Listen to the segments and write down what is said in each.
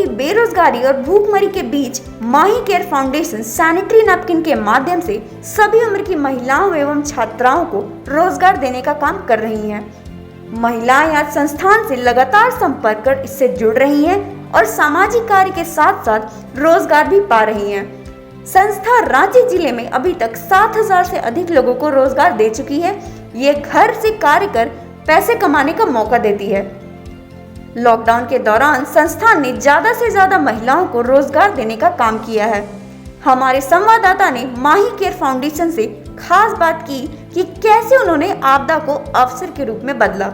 रही बेरोजगारी और भूखमरी के बीच माही केयर फाउंडेशन सैनिटरी नैपकिन के माध्यम से सभी उम्र की महिलाओं एवं छात्राओं को रोजगार देने का काम कर रही हैं। महिलाएं आज संस्थान से लगातार संपर्क कर इससे जुड़ रही हैं और सामाजिक कार्य के साथ साथ रोजगार भी पा रही हैं। संस्था रांची जिले में अभी तक 7,000 से अधिक लोगों को रोजगार दे चुकी है। ये घर से कार्य कर पैसे कमाने का मौका देती है। लॉकडाउन के दौरान संस्थान ने ज्यादा से ज्यादा महिलाओं को रोजगार देने का काम किया है। हमारे संवाददाता ने माही केयर फाउंडेशन से खास बात की कि कैसे उन्होंने आपदा को अवसर के रूप में बदला।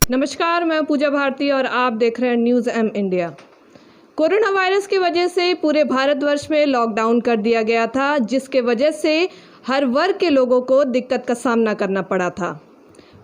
नमस्कार, मैं पूजा भारती और आप देख रहे हैं News M India. Corona virus की वजह से पूरे भारतवर्ष में लॉकडाउन कर दिया गया था, जिसके वजह से हर वर्ग के लोगों को दिक्कत का सामना करना पड़ा था।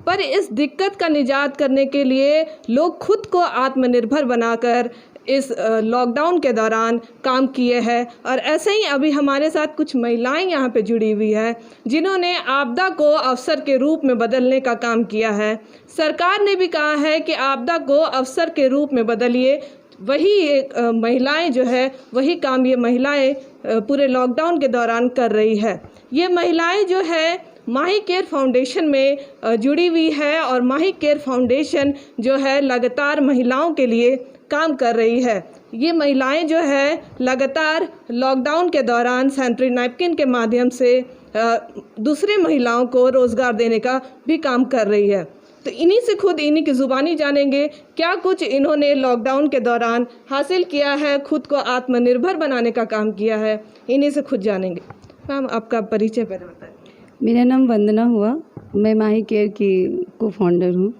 पर इस दिक्कत का निजात करने के लिए लोग खुद को आत्मनिर्भर बनाकर इस लॉकडाउन के दौरान काम किए हैं। और ऐसे ही अभी हमारे साथ कुछ महिलाएं यहाँ पे जुड़ी हुई है, जिन्होंने आपदा को अवसर के रूप में बदलने का काम किया है। सरकार ने भी कहा है कि आपदा को अवसर के रूप में बदलिए। वही एक महिलाएं जो है वही काम ये महिलाएं पूरे लॉकडाउन के दौरान कर रही है। ये महिलाएं जो है माही केयर फाउंडेशन में जुड़ी हुई है और माही केयर फाउंडेशन जो है लगातार महिलाओं के लिए काम कर रही है। ये महिलाएं जो है लगातार लॉकडाउन के दौरान सैनिटरी नैपकिन के माध्यम से दूसरे महिलाओं को रोज़गार देने का भी काम कर रही है। तो इन्हीं की ज़ुबानी जानेंगे क्या कुछ इन्होंने लॉकडाउन के दौरान हासिल किया है, खुद को आत्मनिर्भर बनाने का काम किया है। इन्हीं से खुद जानेंगे। मैम, आपका परिचय पहले बताएं। मेरा नाम वंदना हुआ, मैं माही केयर की को फाउंडर हूँ।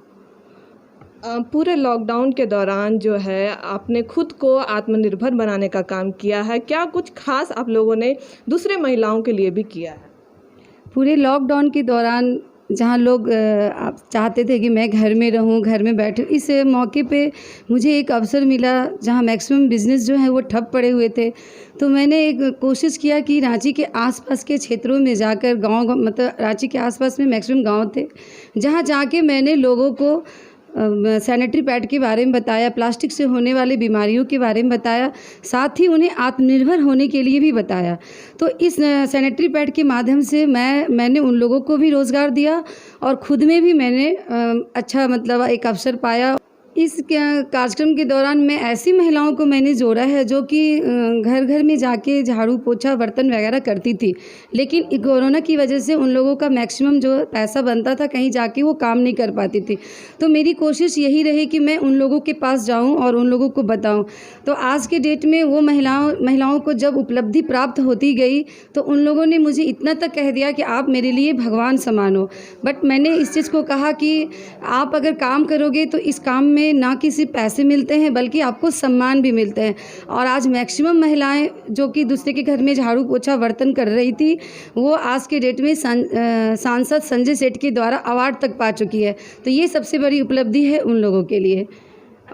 पूरे लॉकडाउन के दौरान जो है आपने खुद को आत्मनिर्भर बनाने का काम किया है। क्या कुछ खास आप लोगों ने दूसरे महिलाओं के लिए भी किया है? पूरे लॉकडाउन के दौरान जहाँ लोग आप चाहते थे कि मैं घर में रहूँ, घर में बैठूँ, इस मौके पे मुझे एक अवसर मिला जहाँ मैक्सिमम बिज़नेस जो है वो ठप पड़े हुए थे। तो मैंने एक कोशिश किया कि रांची के आसपास के क्षेत्रों में जाकर गाँव मतलब रांची के आसपास में मैक्सिमम गाँव थे, जहाँ जाके मैंने लोगों को सैनिटरी पैड के बारे में बताया, प्लास्टिक से होने वाली बीमारियों के बारे में बताया, साथ ही उन्हें आत्मनिर्भर होने के लिए भी बताया। तो इस सैनिटरी पैड के माध्यम से मैंने उन लोगों को भी रोज़गार दिया और ख़ुद में भी मैंने अच्छा मतलब एक अवसर पाया। इस कार्यक्रम के दौरान मैं ऐसी महिलाओं को मैंने जोड़ा है जो कि घर घर में जाके झाड़ू पोछा बर्तन वगैरह करती थी, लेकिन कोरोना की वजह से उन लोगों का मैक्सिमम जो पैसा बनता था कहीं जाके वो काम नहीं कर पाती थी। तो मेरी कोशिश यही रही कि मैं उन लोगों के पास जाऊं और उन लोगों को बताऊं। तो आज के डेट में वो महिलाओं को जब उपलब्धि प्राप्त होती गई तो उन लोगों ने मुझे इतना तक कह दिया कि आप मेरे लिए भगवान समान हो। बट मैंने इस चीज़ को कहा कि आप अगर काम करोगे तो इस काम में ना कि सिर्फ पैसे मिलते हैं बल्कि आपको सम्मान भी मिलते हैं। और आज मैक्सिमम महिलाएं जो कि दूसरे के घर में झाड़ू पोछा बर्तन कर रही थी, वो आज के डेट में सांसद संजय सेठ के द्वारा अवार्ड तक पा चुकी है। तो ये सबसे बड़ी उपलब्धि है उन लोगों के लिए।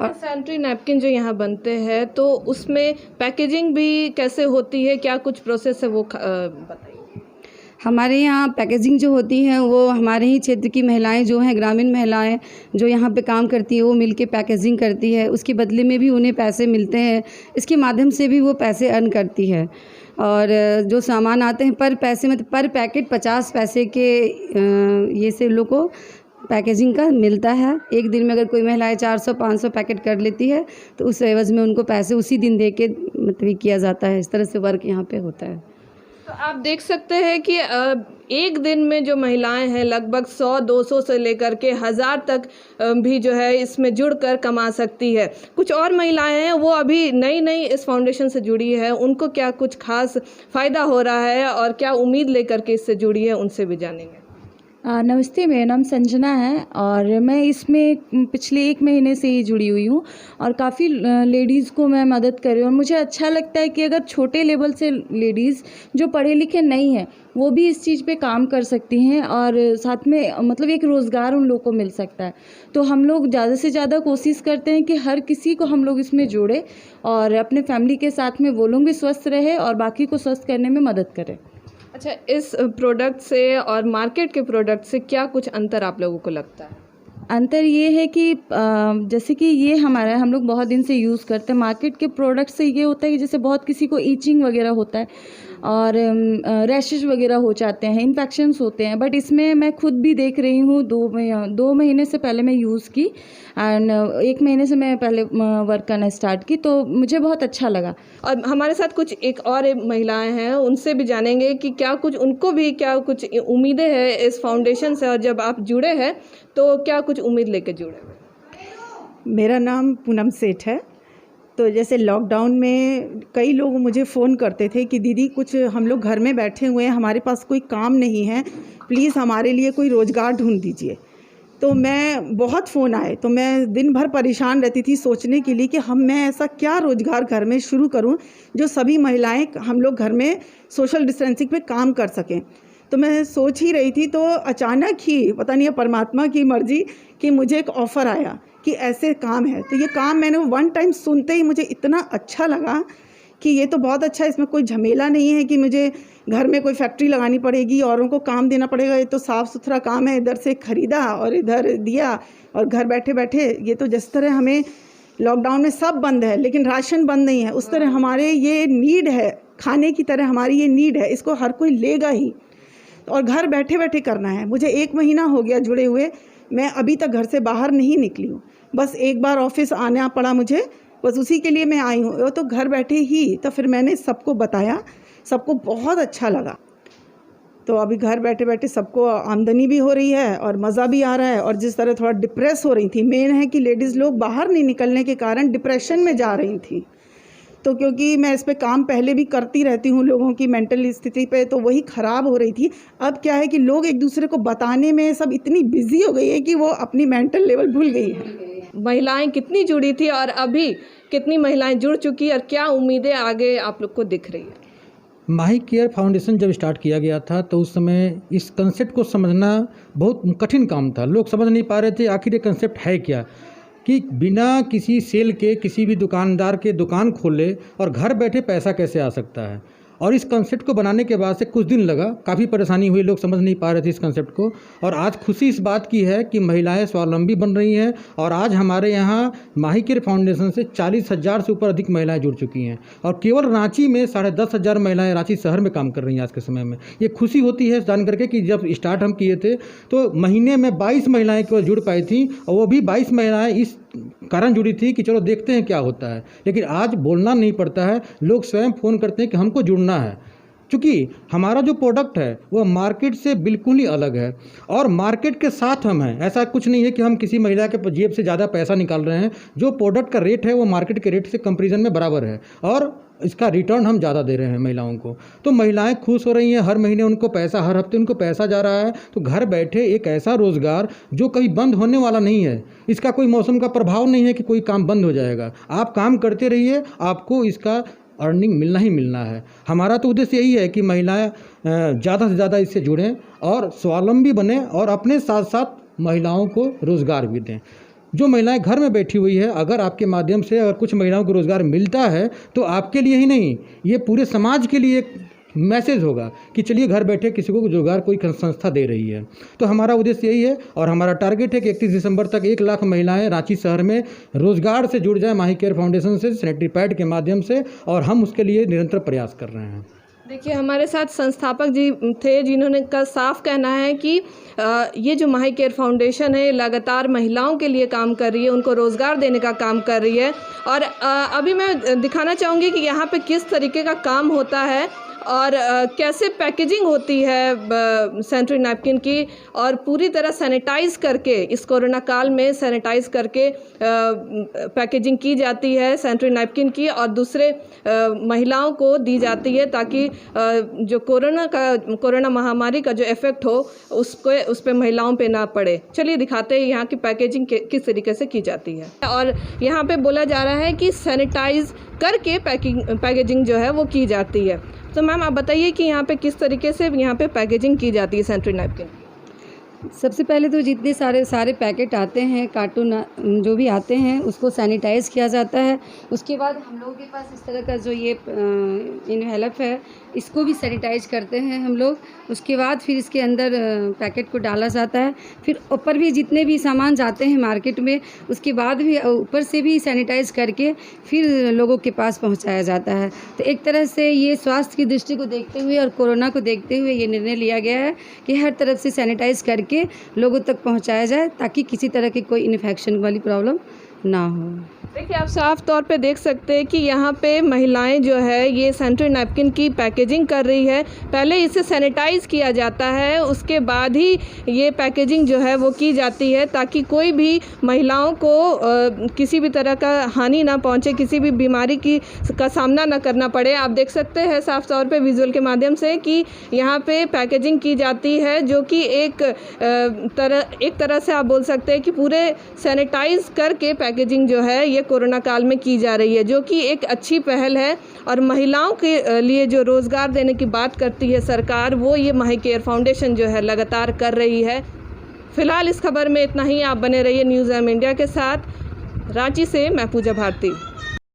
और सैनिटरी नैपकिन जो यहाँ बनते हैं तो उसमें पैकेजिंग भी कैसे होती है, क्या कुछ प्रोसेस है वो बताइए। हमारे यहाँ पैकेजिंग जो होती है वो हमारे ही क्षेत्र की महिलाएं जो हैं, ग्रामीण महिलाएं जो यहाँ पे काम करती है, वो मिलके पैकेजिंग करती है। उसके बदले में भी उन्हें पैसे मिलते हैं, इसके माध्यम से भी वो पैसे अर्न करती है। और जो सामान आते हैं पर पैसे मतलब पर पैकेट 50 पैसे के ये से लोग को पैकेजिंग का मिलता है। एक दिन में अगर कोई महिलाएं 400-500 पैकेट कर लेती है तो उस एवज में उनको पैसे उसी दिन दे के मतलब किया जाता है। इस तरह से वर्क यहाँ पे होता है। तो आप देख सकते हैं कि एक दिन में जो महिलाएं हैं लगभग 100-200 से लेकर के 1000 तक भी जो है इसमें जुड़कर कमा सकती है। कुछ और महिलाएं हैं वो अभी नई इस फाउंडेशन से जुड़ी है, उनको क्या कुछ खास फ़ायदा हो रहा है और क्या उम्मीद लेकर के इससे जुड़ी है, उनसे भी जानेंगे। नमस्ते, मेरा नाम संजना है और मैं इसमें पिछले 1 महीने से ही जुड़ी हुई हूँ और काफ़ी लेडीज़ को मैं मदद कर रही हूँ। और मुझे अच्छा लगता है कि अगर छोटे लेवल से लेडीज़ जो पढ़े लिखे नहीं हैं वो भी इस चीज़ पे काम कर सकती हैं और साथ में मतलब एक रोज़गार उन लोगों को मिल सकता है। तो हम लोग ज़्यादा से ज़्यादा कोशिश करते हैं कि हर किसी को हम लोग इसमें जोड़ें और अपने फैमिली के साथ में वो लोग भी स्वस्थ रहे और बाकी को स्वस्थ करने में मदद करें। अच्छा, इस प्रोडक्ट से और मार्केट के प्रोडक्ट से क्या कुछ अंतर आप लोगों को लगता है? अंतर ये है कि जैसे कि ये हमारा हम लोग बहुत दिन से यूज़ करते हैं। मार्केट के प्रोडक्ट से ये होता है कि जैसे बहुत किसी को ईचिंग वगैरह होता है और रैशेज वगैरह हो जाते हैं, इन्फेक्शंस होते हैं। बट इसमें मैं खुद भी देख रही हूँ, 2 महीने से पहले मैं यूज़ की एंड 1 महीने से मैं पहले वर्क करना स्टार्ट की, तो मुझे बहुत अच्छा लगा। और हमारे साथ कुछ एक और महिलाएं हैं, उनसे भी जानेंगे कि क्या कुछ उनको भी क्या कुछ उम्मीदें हैं इस फाउंडेशन से, और जब आप जुड़े हैं तो क्या कुछ उम्मीद लेके जुड़े? मेरा नाम पूनम सेठ है। तो जैसे लॉकडाउन में कई लोग मुझे फ़ोन करते थे कि दीदी कुछ हम लोग घर में बैठे हुए हैं, हमारे पास कोई काम नहीं है, प्लीज़ हमारे लिए कोई रोज़गार ढूंढ दीजिए। तो मैं बहुत फ़ोन आए, तो मैं दिन भर परेशान रहती थी सोचने के लिए कि मैं ऐसा क्या रोज़गार घर में शुरू करूं जो सभी महिलाएं हम लोग घर में सोशल डिस्टेंसिंग पे काम कर सकें। तो मैं सोच ही रही थी, तो अचानक ही पता नहीं है परमात्मा की मर्ज़ी कि मुझे एक ऑफ़र आया कि ऐसे काम है। तो ये काम मैंने 1 टाइम सुनते ही मुझे इतना अच्छा लगा कि ये तो बहुत अच्छा है, इसमें कोई झमेला नहीं है कि मुझे घर में कोई फैक्ट्री लगानी पड़ेगी, औरों को काम देना पड़ेगा। ये तो साफ़ सुथरा काम है, इधर से ख़रीदा और इधर दिया और घर बैठे बैठे। ये तो जिस तरह हमें लॉकडाउन में सब बंद है लेकिन राशन बंद नहीं है, उस तरह हमारे ये नीड है, खाने की तरह हमारी ये नीड है, इसको हर कोई लेगा ही और घर बैठे बैठे करना है। मुझे 1 महीना हो गया जुड़े हुए, मैं अभी तक घर से बाहर नहीं निकली हूँ। बस एक बार ऑफिस आना पड़ा मुझे, बस उसी के लिए मैं आई हूँ। वो तो घर बैठे ही, तो फिर मैंने सबको बताया, सबको बहुत अच्छा लगा। तो अभी घर बैठे बैठे सबको आमदनी भी हो रही है और मज़ा भी आ रहा है। और जिस तरह थोड़ा डिप्रेस हो रही थी, मेन है कि लेडीज़ लोग बाहर नहीं निकलने के कारण डिप्रेशन में जा रही थी, तो क्योंकि मैं इस पे काम पहले भी करती रहती हूँ लोगों की मेंटल स्थिति पे, तो वही ख़राब हो रही थी। अब क्या है कि लोग एक दूसरे को बताने में सब इतनी बिजी हो गई है कि वो अपनी मेंटल लेवल भूल गई है। महिलाएं कितनी जुड़ी थी और अभी कितनी महिलाएं जुड़ चुकी और क्या उम्मीदें आगे आप लोग को दिख रही है? माही केयर फाउंडेशन जब स्टार्ट किया गया था तो उस समय इस कंसेप्ट को समझना बहुत कठिन काम था। लोग समझ नहीं पा रहे थे आखिर ये कंसेप्ट है क्या, कि बिना किसी सेल के किसी भी दुकानदार के दुकान खोले और घर बैठे पैसा कैसे आ सकता है। और इस कंसेप्ट को बनाने के बाद से कुछ दिन लगा, काफ़ी परेशानी हुई, लोग समझ नहीं पा रहे थे इस कंसेप्ट को। और आज खुशी इस बात की है कि महिलाएं स्वावलंबी बन रही हैं और आज हमारे यहाँ माही केयर फाउंडेशन से 40,000 से ऊपर अधिक महिलाएं जुड़ चुकी हैं और केवल रांची में 10,500 महिलाएं रांची शहर में काम कर रही हैं आज के समय में। ये खुशी होती है जान करके कि जब स्टार्ट हम किए थे तो महीने में 22 महिलाएँ केवल जुड़ पाई थी, और वो भी 22 महिलाएँ इस कारण जुड़ी थी कि चलो देखते हैं क्या होता है। लेकिन आज बोलना नहीं पड़ता है, लोग स्वयं फ़ोन करते हैं कि हमको जुड़ना है, क्योंकि हमारा जो प्रोडक्ट है वो मार्केट से बिल्कुल ही अलग है और मार्केट के साथ हम हैं। ऐसा कुछ नहीं है कि हम किसी महिला के जेब से ज़्यादा पैसा निकाल रहे हैं। जो प्रोडक्ट का रेट है वो मार्केट के रेट से कंपैरिजन में बराबर है और इसका रिटर्न हम ज़्यादा दे रहे हैं महिलाओं को। तो महिलाएं खुश हो रही हैं, हर महीने उनको पैसा, हर हफ्ते उनको पैसा जा रहा है। तो घर बैठे एक ऐसा रोज़गार जो कभी बंद होने वाला नहीं है, इसका कोई मौसम का प्रभाव नहीं है कि कोई काम बंद हो जाएगा। आप काम करते रहिए, आपको इसका अर्निंग मिलना ही मिलना है। हमारा तो उद्देश्य यही है कि महिलाएं ज़्यादा से ज़्यादा इससे जुड़ें और स्वावलंबी बने और अपने साथ साथ महिलाओं को रोज़गार भी दें। जो महिलाएं घर में बैठी हुई है, अगर आपके माध्यम से अगर कुछ महिलाओं को रोज़गार मिलता है तो आपके लिए ही नहीं, ये पूरे समाज के लिए एक मैसेज होगा कि चलिए घर बैठे किसी को रोज़गार कोई संस्था दे रही है। तो हमारा उद्देश्य यही है और हमारा टारगेट है कि 31 दिसंबर तक 1 लाख महिलाएं रांची शहर में रोज़गार से जुड़ जाए माही केयर फाउंडेशन से, सैनिटरी पैड के माध्यम से, और हम उसके लिए निरंतर प्रयास कर रहे हैं। देखिए, हमारे साथ संस्थापक जी थे जिन्होंने का साफ कहना है कि ये जो माही केयर फाउंडेशन है लगातार महिलाओं के लिए काम कर रही है, उनको रोज़गार देने का काम कर रही है। और अभी मैं दिखाना चाहूँगी कि यहाँ पे किस तरीके का काम होता है और कैसे पैकेजिंग होती है सैनिटरी नैपकिन की, और पूरी तरह सैनिटाइज़ करके इस कोरोना काल में सैनिटाइज़ करके पैकेजिंग की जाती है सैनिटरी नैपकिन की और दूसरे महिलाओं को दी जाती है ताकि जो कोरोना महामारी का जो इफ़ेक्ट हो उस पे महिलाओं पे ना पड़े। चलिए दिखाते हैं यहाँ की पैकेजिंग किस तरीके से की जाती है। और यहाँ पे बोला जा रहा है कि सैनिटाइज़ करके पैकेजिंग जो है वो की जाती है। तो मैम आप बताइए कि यहाँ पे किस तरीके से यहाँ पे पैकेजिंग की जाती है सैनिटरी नैपकिन? सबसे पहले तो जितने सारे पैकेट आते हैं, कार्टून जो भी आते हैं, उसको सैनिटाइज़ किया जाता है। उसके बाद हम लोगों के पास इस तरह का जो ये इनहेलप है, इसको भी सैनिटाइज करते हैं हम लोग। उसके बाद फिर इसके अंदर पैकेट को डाला जाता है। फिर ऊपर भी जितने भी सामान जाते हैं मार्केट में, उसके बाद भी ऊपर से भी सैनिटाइज करके फिर लोगों के पास पहुंचाया जाता है। तो एक तरह से ये स्वास्थ्य की दृष्टि को देखते हुए और कोरोना को देखते हुए ये निर्णय लिया गया है कि हर तरफ से सैनिटाइज करके लोगों तक पहुंचाया जाए, ताकि किसी तरह की कोई इन्फेक्शन वाली प्रॉब्लम ना हो। देखिए, आप साफ तौर पे देख सकते हैं कि यहाँ पे महिलाएं जो है ये सैनिटरी नैपकिन की पैकेजिंग कर रही है। पहले इसे सैनिटाइज़ किया जाता है, उसके बाद ही ये पैकेजिंग जो है वो की जाती है, ताकि कोई भी महिलाओं को किसी भी तरह का हानि ना पहुँचे, किसी भी बीमारी का सामना ना करना पड़े। आप देख सकते हैं साफ तौर पे विजुअल के माध्यम से कि यहाँ पे पैकेजिंग की जाती है, जो कि एक तरह से आप बोल सकते हैं कि पूरे सैनिटाइज़ करके पैकेजिंग जो है ये कोरोना काल में की जा रही है, जो कि एक अच्छी पहल है। और महिलाओं के लिए जो रोज़गार देने की बात करती है सरकार, वो ये माही केयर फाउंडेशन जो है लगातार कर रही है। फिलहाल इस खबर में इतना ही। आप बने रहिए न्यूज़ एम इंडिया के साथ। रांची से मैं पूजा भारती।